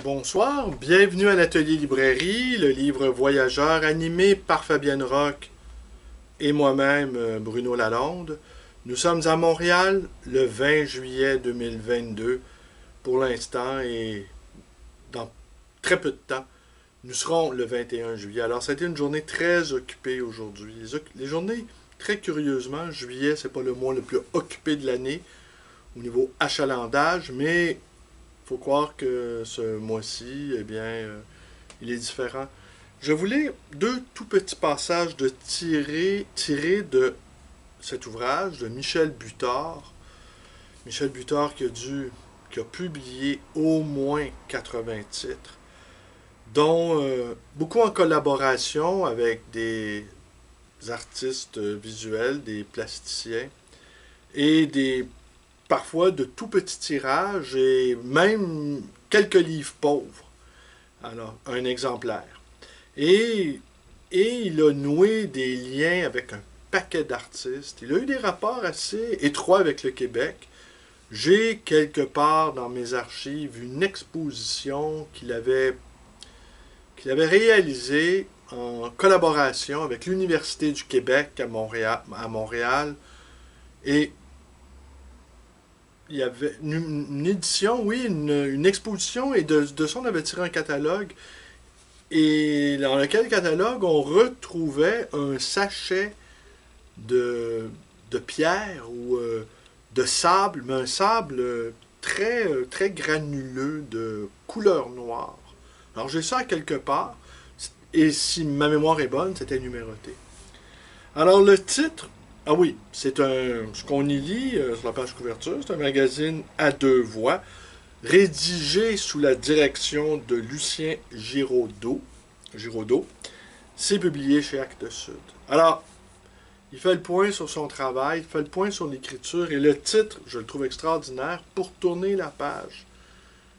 Bonsoir, bienvenue à l'Atelier Librairie, le livre Voyageur animé par Fabienne Roch et moi-même, Bruno Lalonde. Nous sommes à Montréal le 20 juillet 2022 pour l'instant et dans très peu de temps, nous serons le 21 juillet. Alors, ça a été une journée très occupée aujourd'hui. Les journées, très curieusement, juillet, c'est pas le mois le plus occupé de l'année au niveau achalandage, mais faut croire que ce mois-ci, eh bien, il est différent. Je voulais deux tout petits passages tirés de cet ouvrage de Michel Butor. Michel Butor qui a publié au moins 80 titres, dont beaucoup en collaboration avec des artistes visuels, des plasticiens, et des parfois de tout petits tirages et même quelques livres pauvres. Alors, un exemplaire. Et, et il a noué des liens avec un paquet d'artistes. Il a eu des rapports assez étroits avec le Québec. J'ai quelque part dans mes archives une exposition qu'il avait réalisée en collaboration avec l'Université du Québec à Montréal. Et il y avait une édition, oui, une exposition, et de ça, on avait tiré un catalogue. Et dans lequel catalogue, on retrouvait un sachet de pierre ou de sable, mais un sable très granuleux de couleur noire. Alors j'ai ça quelque part, et si ma mémoire est bonne, c'était numéroté. Alors le titre, ah oui, ce qu'on y lit sur la page couverture, c'est un magazine à deux voix, rédigé sous la direction de Lucien Giraudot. C'est publié chez Actes Sud. Alors, il fait le point sur son travail, il fait le point sur l'écriture, et le titre, je le trouve extraordinaire, Pour tourner la page.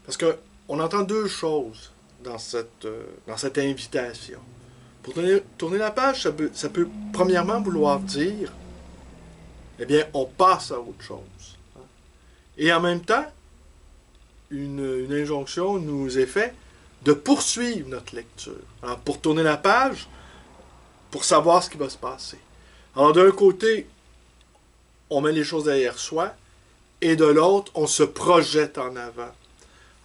Parce que on entend deux choses dans cette invitation. Pour tourner la page, ça peut premièrement vouloir dire, eh bien, on passe à autre chose. Et en même temps, une injonction nous est faite de poursuivre notre lecture. Alors, pour tourner la page, pour savoir ce qui va se passer. Alors, d'un côté, on met les choses derrière soi, et de l'autre, on se projette en avant.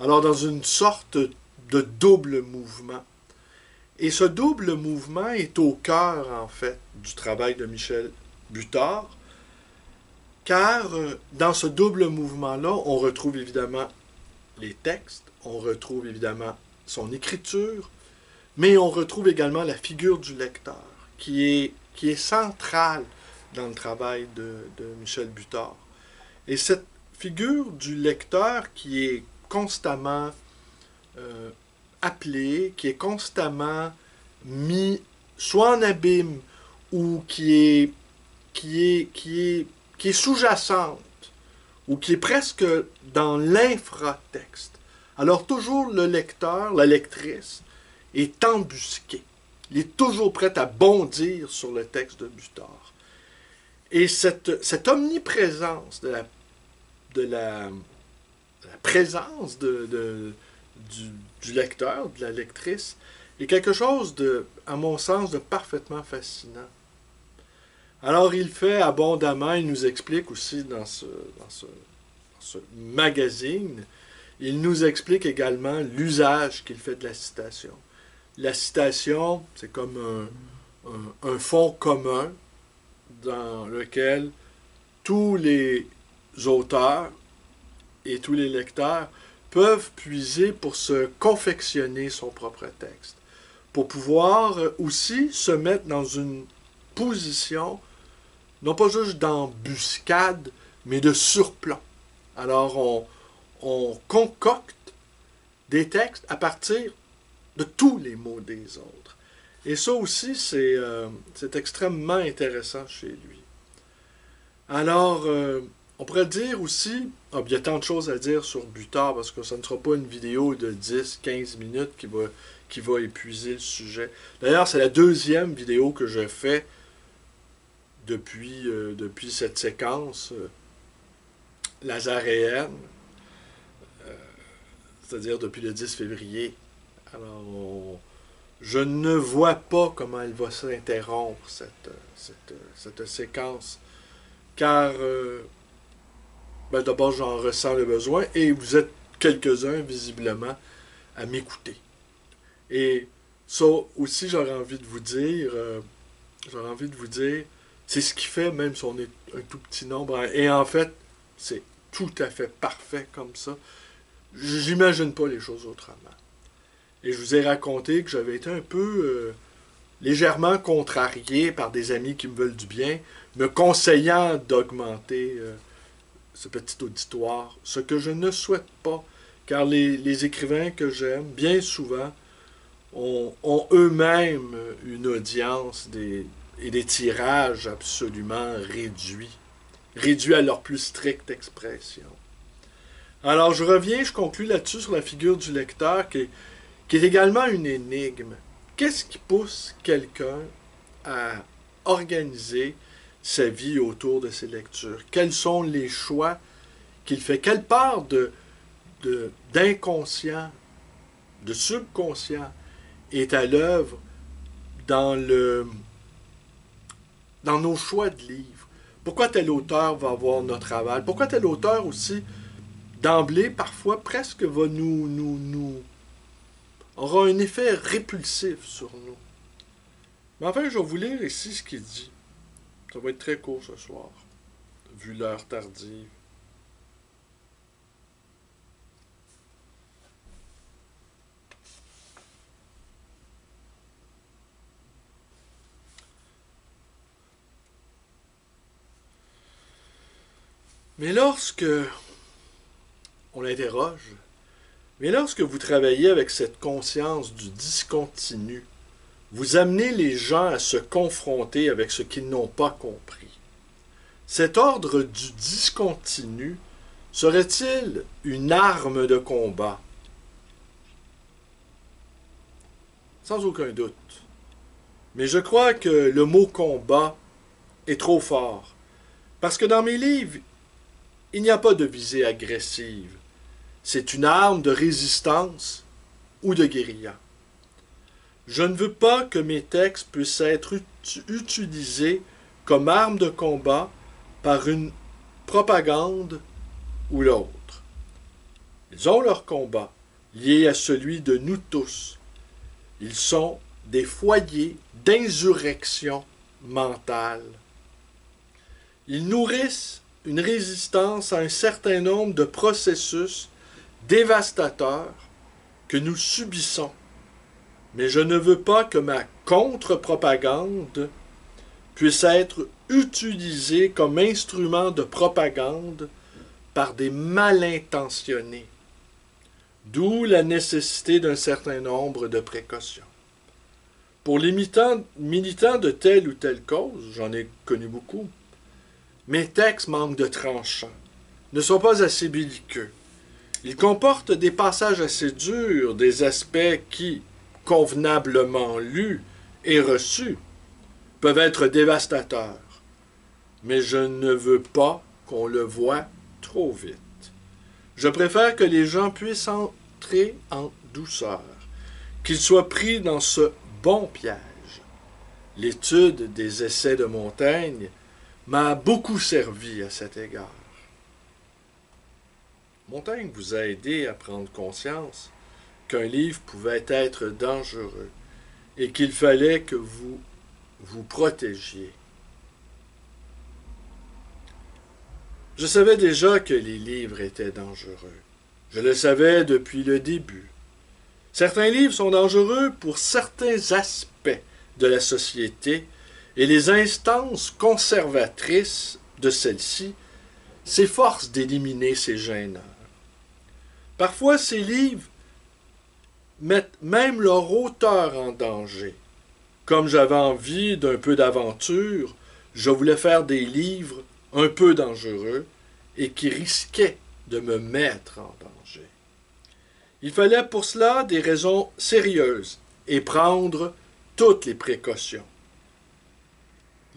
Alors, dans une sorte de double mouvement. Et ce double mouvement est au cœur, en fait, du travail de Michel Butor, car dans ce double mouvement-là, on retrouve évidemment les textes, on retrouve évidemment son écriture, mais on retrouve également la figure du lecteur, qui est centrale dans le travail de Michel Butor. Et cette figure du lecteur qui est constamment appelé, qui est constamment mis soit en abîme ou qui est sous-jacente ou qui est presque dans l'infratexte. Alors toujours le lecteur, la lectrice, est embusqué. Il est toujours prêt à bondir sur le texte de Butor. Et cette omniprésence de la présence du lecteur, de la lectrice, est quelque chose à mon sens, de parfaitement fascinant. Alors il fait abondamment, il nous explique aussi dans ce magazine, il nous explique également l'usage qu'il fait de la citation. La citation, c'est comme un fond commun dans lequel tous les auteurs et tous les lecteurs peuvent puiser pour se confectionner son propre texte, pour pouvoir aussi se mettre dans une position, non pas juste d'embuscade, mais de surplomb. Alors on concocte des textes à partir de tous les mots des autres. Et ça aussi, c'est extrêmement intéressant chez lui. Alors, on pourrait dire aussi, il y a tant de choses à dire sur Butor, parce que ça ne sera pas une vidéo de 10-15 minutes qui va épuiser le sujet. D'ailleurs, c'est la deuxième vidéo que je fais depuis cette séquence lazaréenne. c'est-à-dire depuis le 10 février. Alors, je ne vois pas comment elle va s'interrompre, cette séquence, car ben, d'abord, j'en ressens le besoin, et vous êtes quelques-uns, visiblement, à m'écouter. Et ça aussi, j'aurais envie de vous dire, c'est ce qui fait, même si on est un tout petit nombre, et en fait, c'est tout à fait parfait comme ça. J'imagine pas les choses autrement. Et je vous ai raconté que j'avais été un peu légèrement contrarié par des amis qui me veulent du bien, me conseillant d'augmenter ce petit auditoire, ce que je ne souhaite pas, car les écrivains que j'aime, bien souvent, ont eux-mêmes une audience et des tirages absolument réduits à leur plus stricte expression. Alors je reviens, je conclus là-dessus sur la figure du lecteur qui est également une énigme. Qu'est-ce qui pousse quelqu'un à organiser sa vie autour de ses lectures? Quels sont les choix qu'il fait? Quelle part d'inconscient, de subconscient est à l'œuvre dans nos choix de livres? Pourquoi tel auteur va avoir notre aval? Pourquoi tel auteur aussi, d'emblée, parfois presque va aura un effet répulsif sur nous? Mais enfin, je vais vous lire ici ce qu'il dit. Ça va être très court ce soir, vu l'heure tardive. Mais lorsque on l'interroge, mais lorsque vous travaillez avec cette conscience du discontinu, vous amenez les gens à se confronter avec ce qu'ils n'ont pas compris. Cet ordre du discontinu serait-il une arme de combat? Sans aucun doute. Mais je crois que le mot combat est trop fort. Parce que dans mes livres, il n'y a pas de visée agressive. C'est une arme de résistance ou de guérilla. Je ne veux pas que mes textes puissent être utilisés comme arme de combat par une propagande ou l'autre. Ils ont leur combat, lié à celui de nous tous. Ils sont des foyers d'insurrection mentale. Ils nourrissent une résistance à un certain nombre de processus dévastateurs que nous subissons. Mais je ne veux pas que ma contre-propagande puisse être utilisée comme instrument de propagande par des mal intentionnés. D'où la nécessité d'un certain nombre de précautions. Pour les militants de telle ou telle cause, j'en ai connu beaucoup, mes textes manquent de tranchants, ne sont pas assez belliqueux. Ils comportent des passages assez durs, des aspects qui, convenablement lus et reçus, peuvent être dévastateurs. Mais je ne veux pas qu'on le voie trop vite. Je préfère que les gens puissent entrer en douceur, qu'ils soient pris dans ce bon piège. L'étude des essais de Montaigne m'a beaucoup servi à cet égard. Montaigne vous a aidé à prendre conscience qu'un livre pouvait être dangereux et qu'il fallait que vous vous protégiez. Je savais déjà que les livres étaient dangereux. Je le savais depuis le début. Certains livres sont dangereux pour certains aspects de la société et les instances conservatrices de celle-ci s'efforcent d'éliminer ces gêneurs. Parfois, ces livres mettent même leur auteur en danger. Comme j'avais envie d'un peu d'aventure, je voulais faire des livres un peu dangereux et qui risquaient de me mettre en danger. Il fallait pour cela des raisons sérieuses et prendre toutes les précautions.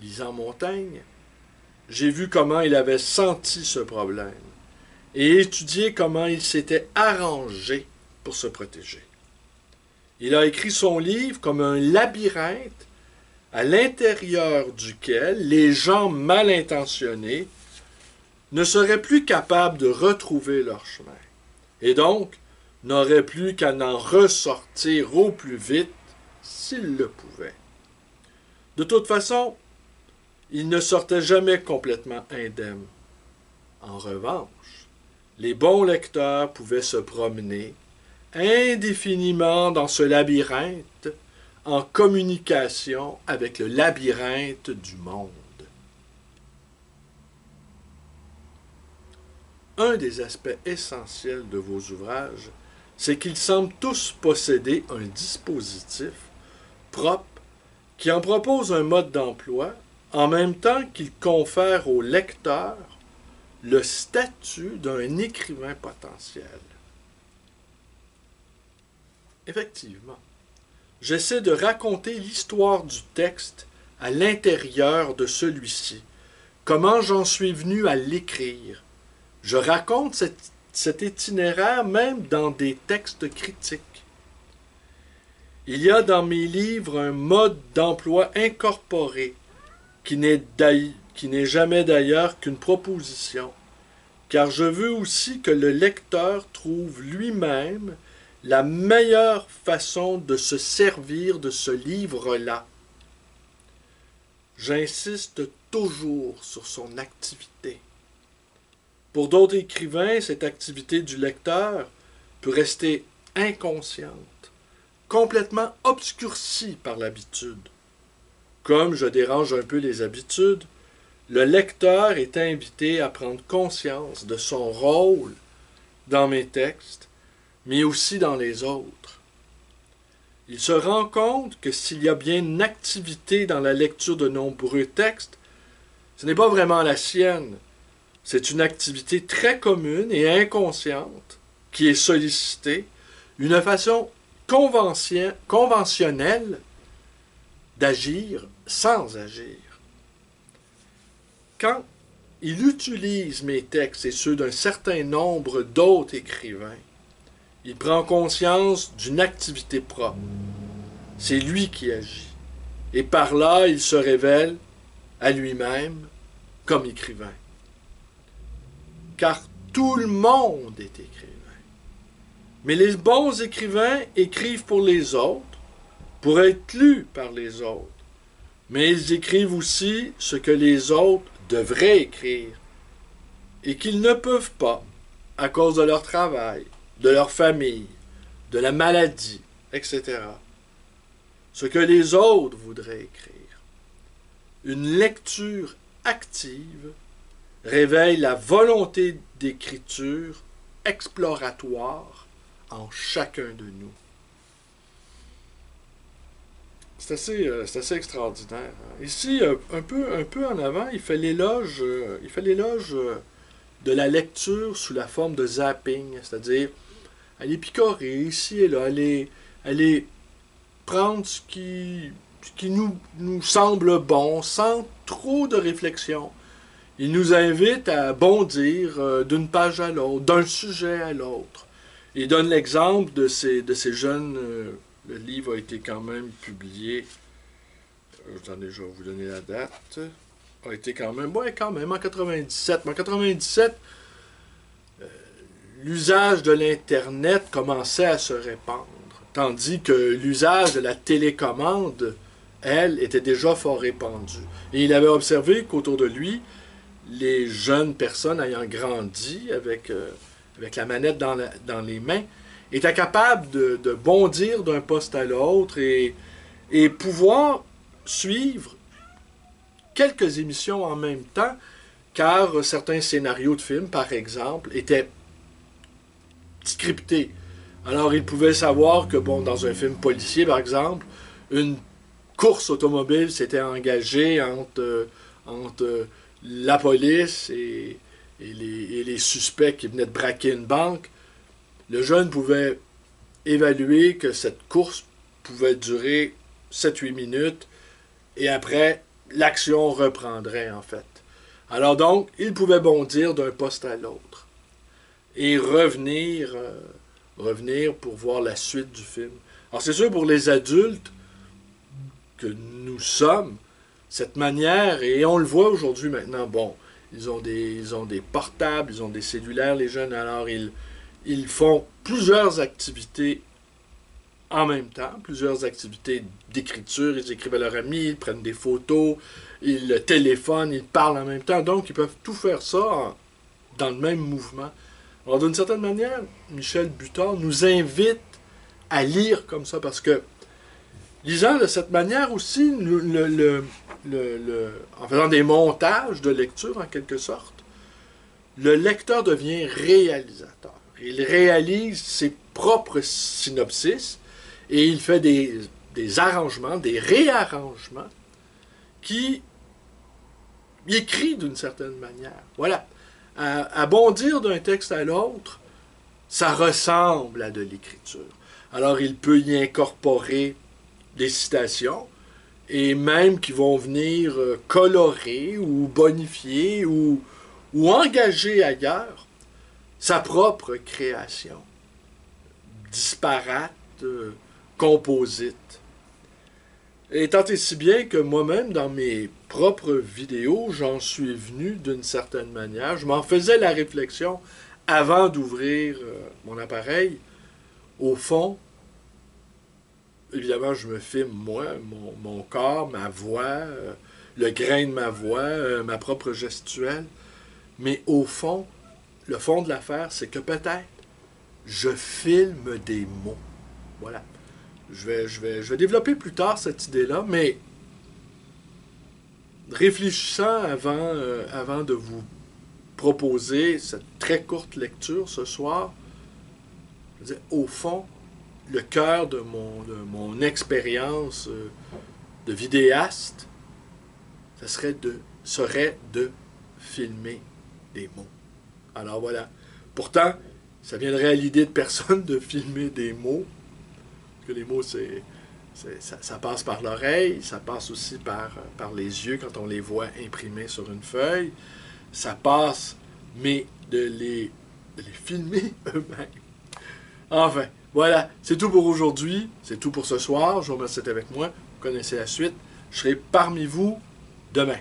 Lisant Montaigne, j'ai vu comment il avait senti ce problème et étudié comment il s'était arrangé pour se protéger. Il a écrit son livre comme un labyrinthe à l'intérieur duquel les gens mal intentionnés ne seraient plus capables de retrouver leur chemin, et donc n'auraient plus qu'à en ressortir au plus vite s'ils le pouvaient. De toute façon, ils ne sortaient jamais complètement indemnes. En revanche, les bons lecteurs pouvaient se promener indéfiniment dans ce labyrinthe en communication avec le labyrinthe du monde. Un des aspects essentiels de vos ouvrages, c'est qu'ils semblent tous posséder un dispositif propre qui en propose un mode d'emploi en même temps qu'il confère au lecteur le statut d'un écrivain potentiel. Effectivement, j'essaie de raconter l'histoire du texte à l'intérieur de celui-ci, comment j'en suis venu à l'écrire. Je raconte cet itinéraire même dans des textes critiques. Il y a dans mes livres un mode d'emploi incorporé qui n'est jamais d'ailleurs qu'une proposition, car je veux aussi que le lecteur trouve lui-même la meilleure façon de se servir de ce livre-là. J'insiste toujours sur son activité. Pour d'autres écrivains, cette activité du lecteur peut rester inconsciente, complètement obscurcie par l'habitude. Comme je dérange un peu les habitudes, le lecteur est invité à prendre conscience de son rôle dans mes textes, mais aussi dans les autres. Il se rend compte que s'il y a bien une activité dans la lecture de nombreux textes, ce n'est pas vraiment la sienne. C'est une activité très commune et inconsciente qui est sollicitée, une façon conventionnelle d'agir sans agir. Quand il utilise mes textes et ceux d'un certain nombre d'autres écrivains, il prend conscience d'une activité propre. C'est lui qui agit. Et par là, il se révèle à lui-même comme écrivain. Car tout le monde est écrivain. Mais les bons écrivains écrivent pour les autres, pour être lus par les autres. Mais ils écrivent aussi ce que les autres devraient écrire et qu'ils ne peuvent pas à cause de leur travail, de leur famille, de la maladie, etc. Ce que les autres voudraient écrire. Une lecture active réveille la volonté d'écriture exploratoire en chacun de nous. C'est assez extraordinaire. Ici, un peu en avant, il fait l'éloge de la lecture sous la forme de zapping, c'est-à-dire aller picorer ici et là, aller prendre ce qui nous semble bon, sans trop de réflexion. Il nous invite à bondir d'une page à l'autre, d'un sujet à l'autre. Il donne l'exemple de ces jeunes... le livre a été quand même publié, attendez, je vais vous donner la date, a été quand même en 97. Mais en 97, l'usage de l'Internet commençait à se répandre, tandis que l'usage de la télécommande, elle, était déjà fort répandue. Et il avait observé qu'autour de lui, les jeunes personnes ayant grandi avec la manette dans les mains, étaient capables de bondir d'un poste à l'autre et pouvoir suivre quelques émissions en même temps, car certains scénarios de films, par exemple, étaient scriptés. Alors, ils pouvaient savoir que, dans un film policier, par exemple, une course automobile s'était engagée entre la police et les suspects qui venaient de braquer une banque. Le jeune pouvait évaluer que cette course pouvait durer 7-8 minutes et après, l'action reprendrait en fait. Alors donc, il pouvait bondir d'un poste à l'autre et revenir revenir pour voir la suite du film. Alors c'est sûr pour les adultes que nous sommes, cette manière, et on le voit aujourd'hui maintenant, bon, ils ont des portables, ils ont des cellulaires, les jeunes, alors ils font plusieurs activités en même temps, plusieurs activités d'écriture, ils écrivent à leurs amis, ils prennent des photos, ils téléphonent, ils parlent en même temps, donc ils peuvent tout faire ça dans le même mouvement. Alors d'une certaine manière, Michel Butor nous invite à lire comme ça, parce que lisant de cette manière aussi, en faisant des montages de lecture en quelque sorte, le lecteur devient réalisateur. Il réalise ses propres synopsis et il fait des arrangements, des réarrangements qui écrit d'une certaine manière. Voilà. À bondir d'un texte à l'autre, ça ressemble à de l'écriture. Alors il peut y incorporer des citations, et même qui vont venir colorer ou bonifier ou engager ailleurs sa propre création, disparate, composite. Et tant et si bien que moi-même, dans mes propres vidéos, j'en suis venu d'une certaine manière. Je m'en faisais la réflexion avant d'ouvrir mon appareil. Au fond, évidemment, je me filme moi, mon corps, ma voix, le grain de ma voix, ma propre gestuelle. Mais au fond, le fond de l'affaire, c'est que peut-être je filme des mots. Voilà. Je vais développer plus tard cette idée-là, mais réfléchissant avant de vous proposer cette très courte lecture ce soir, je veux dire, au fond, le cœur de mon expérience de vidéaste, serait de filmer des mots. Alors voilà. Pourtant, ça viendrait à l'idée de personne de filmer des mots. Parce que les mots, ça passe par l'oreille, ça passe aussi par les yeux quand on les voit imprimés sur une feuille. Ça passe, mais de les filmer eux-mêmes. Enfin, voilà, c'est tout pour aujourd'hui, c'est tout pour ce soir. Je vous remercie d'être avec moi. Vous connaissez la suite. Je serai parmi vous demain.